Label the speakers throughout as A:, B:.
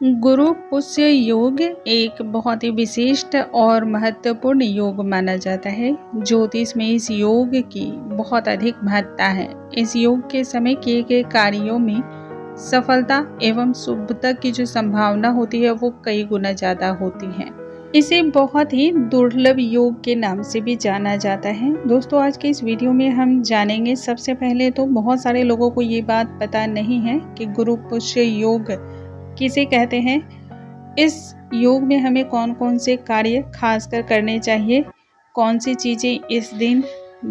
A: गुरु पुष्य योग एक बहुत ही विशिष्ट और महत्वपूर्ण योग माना जाता है। ज्योतिष में इस योग की बहुत अधिक महत्ता है। इस योग के समय किए गए कार्यों में सफलता एवं शुभता की जो संभावना होती है वो कई गुना ज़्यादा होती है। इसे बहुत ही दुर्लभ योग के नाम से भी जाना जाता है। दोस्तों, आज के इस वीडियो में हम जानेंगे। सबसे पहले तो बहुत सारे लोगों को ये बात पता नहीं है कि गुरु पुष्य योग किसे कहते हैं। इस योग में हमें कौन कौन से कार्य खासकर करने चाहिए, कौन सी चीज़ें इस दिन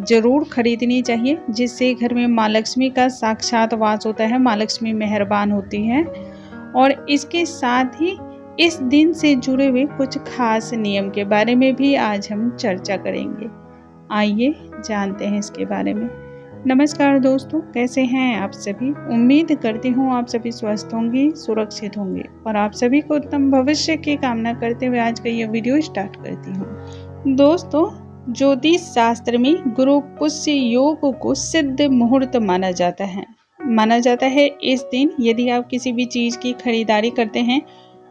A: जरूर खरीदनी चाहिए जिससे घर में माँ लक्ष्मी का साक्षात वास होता है, माँ लक्ष्मी मेहरबान होती है। और इसके साथ ही इस दिन से जुड़े हुए कुछ खास नियम के बारे में भी आज हम चर्चा करेंगे। आइए जानते हैं इसके बारे में। नमस्कार दोस्तों, कैसे हैं आप सभी। उम्मीद करती हूँ आप सभी स्वस्थ होंगे, सुरक्षित होंगे और आप सभी को उत्तम भविष्य की कामना करते हुए आज का ये वीडियो स्टार्ट करती हूँ। दोस्तों, ज्योतिष शास्त्र में गुरु पुष्य योग को सिद्ध मुहूर्त माना जाता है। इस दिन यदि आप किसी भी चीज़ की खरीदारी करते हैं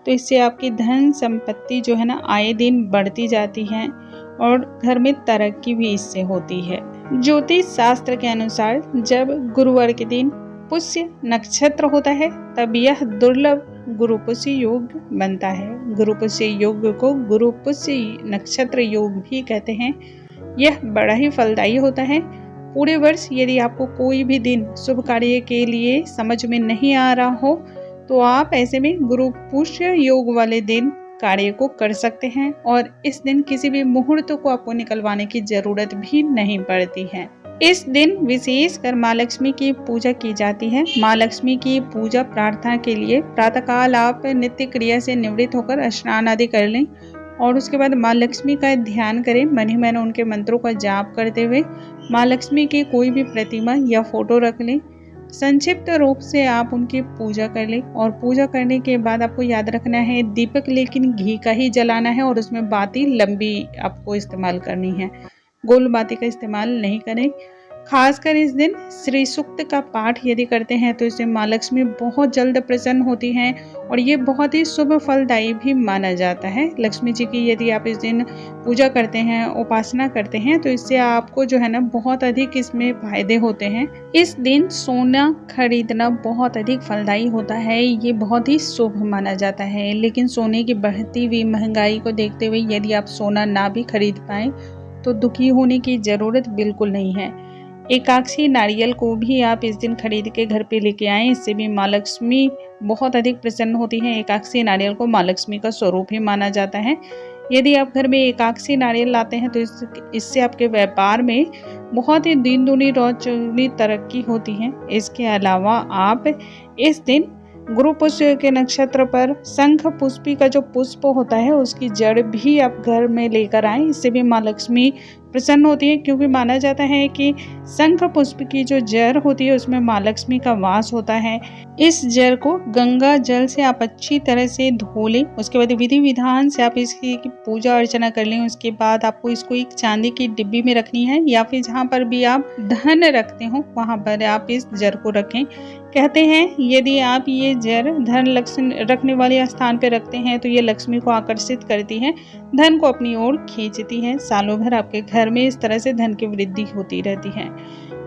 A: तो इससे आपकी धन संपत्ति जो है ना आए दिन बढ़ती जाती है और घर में तरक्की भी इससे होती है। ज्योतिष शास्त्र के अनुसार जब गुरुवार के दिन पुष्य नक्षत्र होता है तब यह दुर्लभ गुरु पुष्य योग बनता है। गुरु पुष्य योग को गुरु पुष्य नक्षत्र योग भी कहते हैं। यह बड़ा ही फलदायी होता है। पूरे वर्ष यदि आपको कोई भी दिन शुभ कार्य के लिए समझ में नहीं आ रहा हो तो आप ऐसे में गुरु पुष्य योग वाले दिन कार्य को कर सकते हैं और इस दिन किसी भी मुहूर्त को आपको निकलवाने की जरूरत भी नहीं पड़ती है। इस दिन विशेषकर माँ लक्ष्मी की पूजा की जाती है। माँ लक्ष्मी की पूजा प्रार्थना के लिए प्रातःकाल आप नित्य क्रिया से निवृत्त होकर स्नान आदि कर लें और उसके बाद माँ लक्ष्मी का ध्यान करें। मन ही मन उनके मंत्रों का जाप करते हुए माँ लक्ष्मी की कोई भी प्रतिमा या फोटो रख लें। संक्षिप्त रूप से आप उनकी पूजा कर लें और पूजा करने के बाद आपको याद रखना है दीपक लेकिन घी का ही जलाना है और उसमें बाती लंबी आपको इस्तेमाल करनी है, गोल बाती का इस्तेमाल नहीं करें। खासकर इस दिन श्री सूक्त का पाठ यदि करते हैं तो इससे माँ लक्ष्मी बहुत जल्द प्रसन्न होती हैं और ये बहुत ही शुभ फलदायी भी माना जाता है। लक्ष्मी जी की यदि आप इस दिन पूजा करते हैं, उपासना करते हैं तो इससे आपको जो है ना बहुत अधिक इसमें फायदे होते हैं। इस दिन सोना खरीदना बहुत अधिक फलदायी होता है, ये बहुत ही शुभ माना जाता है। लेकिन सोने की बढ़ती हुई महंगाई को देखते हुए यदि आप सोना ना भी खरीद पाएँ तो दुखी होने की ज़रूरत बिल्कुल नहीं है। एकाक्षी नारियल को भी आप इस दिन खरीद के घर पे लेके आएँ, इससे भी माँ लक्ष्मी बहुत अधिक प्रसन्न होती है। एकाक्षी नारियल को माँ लक्ष्मी का स्वरूप ही माना जाता है। यदि आप घर में एकाक्षी नारियल लाते हैं तो इससे आपके व्यापार में बहुत ही दिन दूनी रात चौगुनी तरक्की होती है। इसके अलावा आप इस दिन गुरु पुष्य के नक्षत्र पर शंख पुष्पी का जो पुष्प होता है उसकी जड़ भी आप घर में लेकर आएं, इससे भी माँ लक्ष्मी प्रसन्न होती है। क्योंकि माना जाता है कि शंख पुष्प की जो जड़ होती है उसमें माँ लक्ष्मी का वास होता है। इस जड़ को गंगा जल से आप अच्छी तरह से धो लें, उसके बाद विधि विधान से आप इसकी पूजा अर्चना कर लें। उसके बाद आपको इसको एक चांदी की डिब्बी में रखनी है या फिर जहाँ पर भी आप धन रखते हो वहाँ पर आप इस जड़ को रखें। कहते हैं यदि आप ये जड़ धन लक्ष्मी रखने वाले स्थान पर रखते हैं तो ये लक्ष्मी को आकर्षित करती है, धन को अपनी ओर खींचती है। सालों भर आपके घर में इस तरह से धन की वृद्धि होती रहती है।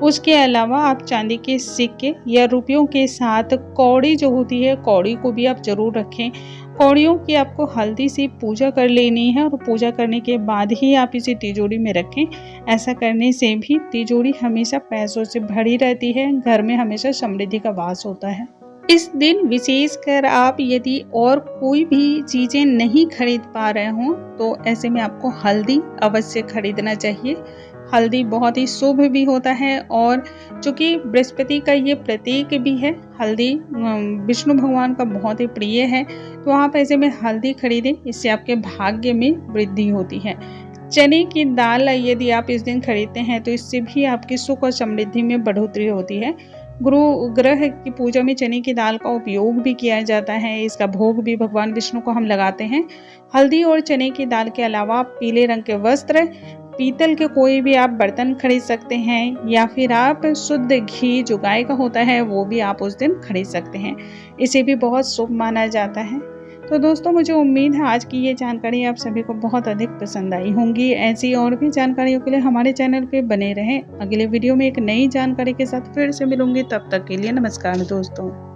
A: उसके अलावा आप चांदी के सिक्के या रुपयों के साथ कौड़ी जो होती है, कौड़ी को भी आप जरूर रखें। कौड़ियों की आपको हल्दी से पूजा कर लेनी है और पूजा करने के बाद ही आप इसे तिजोरी में रखें। ऐसा करने से भी तिजोरी हमेशा पैसों से भरी रहती है, घर में हमेशा समृद्धि का वास होता है। इस दिन विशेषकर आप यदि और कोई भी चीज़ें नहीं खरीद पा रहे हों तो ऐसे में आपको हल्दी अवश्य खरीदना चाहिए। हल्दी बहुत ही शुभ भी होता है और चूँकि बृहस्पति का ये प्रतीक भी है, हल्दी विष्णु भगवान का बहुत ही प्रिय है, तो आप ऐसे में हल्दी खरीदें, इससे आपके भाग्य में वृद्धि होती है। चने की दाल यदि आप इस दिन खरीदते हैं तो इससे भी आपकी सुख और समृद्धि में बढ़ोतरी होती है। गुरु ग्रह की पूजा में चने की दाल का उपयोग भी किया जाता है, इसका भोग भी भगवान विष्णु को हम लगाते हैं। हल्दी और चने की दाल के अलावा पीले रंग के वस्त्र, पीतल के कोई भी आप बर्तन खरीद सकते हैं या फिर आप शुद्ध घी जो गाय का होता है वो भी आप उस दिन खरीद सकते हैं, इसे भी बहुत शुभ माना जाता है। तो दोस्तों मुझे उम्मीद है आज की ये जानकारी आप सभी को बहुत अधिक पसंद आई होंगी। ऐसी और भी जानकारियों के लिए हमारे चैनल पे बने रहें। अगले वीडियो में एक नई जानकारी के साथ फिर से मिलूंगी, तब तक के लिए नमस्कार दोस्तों।